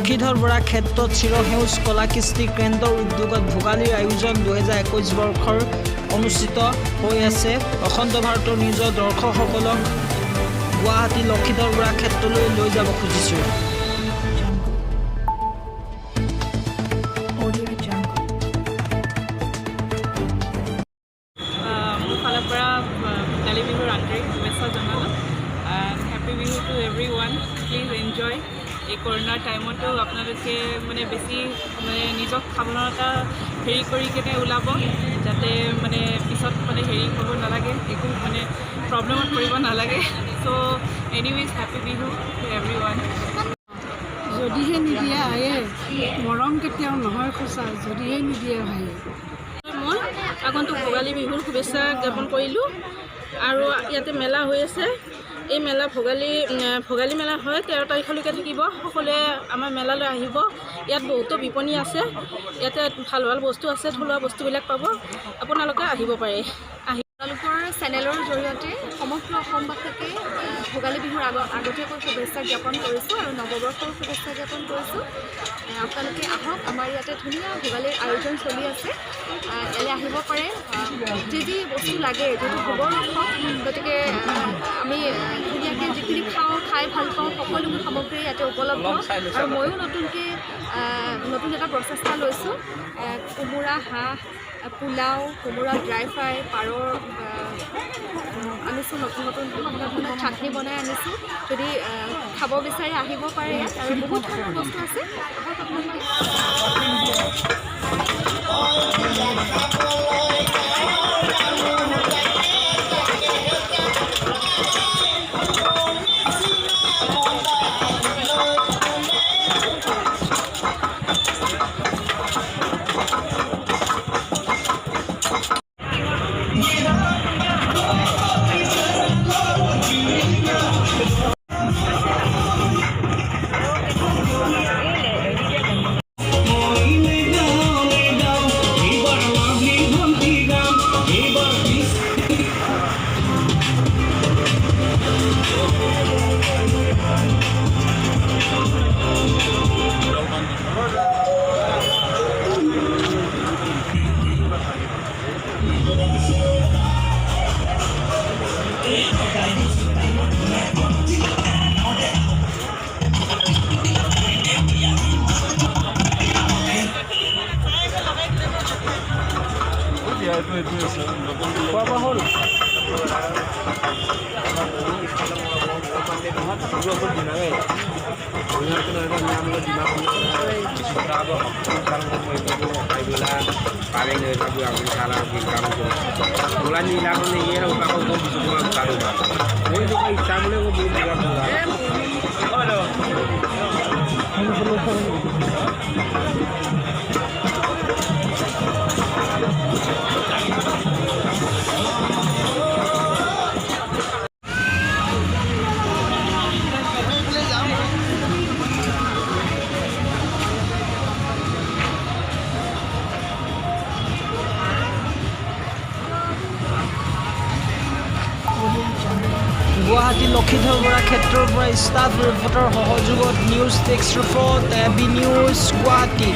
লক্ষীধৰ বৰা ক্ষেত্ৰত চিৰসেউজ কলা কৃষ্টি কেন্দ্ৰৰ উদ্যোগত ভোগালীৰ আয়োজন 2021 বৰ্ষৰ অনুষ্ঠিত হৈ আছে। অখণ্ড ভাৰতৰ নিজৰ দৰ্শকসকলক গুৱাহাটী লক্ষীধৰ বৰা ক্ষেত্ৰলৈ লৈ যাব খুজিছোঁ। মোৰ ফালৰ পৰা ভোগালী বিহুৰ আন্তৰিক শুভেচ্ছা জনালোঁ। Happy Bihu to every one. Please enjoy. এই কৰোণাৰ টাইমতো আপোনালোকে বেছি নিজক সাৱধানতা কৰি কেনে ওলাব, যাতে পিছত হেৰি হ'ব নালাগে, একো প্ৰব্লেমত পৰিব নালাগে। So' anyways happy Bihu to every one. যদিহে নিদিয়ে আহে, মৰম কেতিয়াও নহয় সঁচা, যদিহে নিদিয়ে আহে। মই আগন্তুক ভোগালী বিহুৰ শুভেচ্ছা জ্ঞাপন কৰিলোঁ। আৰু ইয়াতে মেলা হৈ আছে। এই মেলা ভোগালী মেলা হয়, 13 তাৰিখলৈকে থাকিব। সকলোৱে আমাৰ মেলালৈ আহিব। ইয়াত বহুতো বিপণী আছে, ইয়াতে ভাল ভাল বস্তু আছে, থলুৱা বস্তুবিলাক পাব। আপোনালোকে আহিব পাৰে। আপোনালোকৰ চেনেলৰ জৰিয়তে সমগ্ৰ অসমবাসীকে ভোগালী বিহুৰ আগতীয়াকৈ শুভেচ্ছা জ্ঞাপন কৰিছোঁ আৰু নৱবৰ্ষৰ শুভেচ্ছা জ্ঞাপন কৰিছোঁ। আপোনালোকে আহক, আমাৰ ইয়াতে ধুনীয়া ভোগালীৰ আয়োজন চলি আছে। ইয়ালৈ আহিব পাৰে। যি বস্তু লাগে, যিটো ভোগৰ উৎসৱ, গতিকে আমি ধুনীয়াকৈ যিখিনি খাই ভাল পাওঁ সকলোবোৰ সামগ্ৰী ইয়াতে উপলব্ধ। আৰু ময়ো নতুন এটা প্ৰচেষ্টা লৈছোঁ। কোমোৰা, হাঁহ, পোলাও, কোমোৰা ড্ৰাই ফ্ৰাই, পাৰৰ আনিছোঁ, নতুন ধৰণৰ চাটনি বনাই আনিছোঁ। যদি খাব বিচাৰে আহিব পাৰে ইয়াত, আৰু বহুত ধৰণৰ বস্তু আছে। গুৱাহাটী লক্ষীধৰ বৰা ক্ষেত্ৰৰ পৰা ষ্টাফ ৰিপৰ্টাৰ সহযোগত news desk report, AB news Guwahati.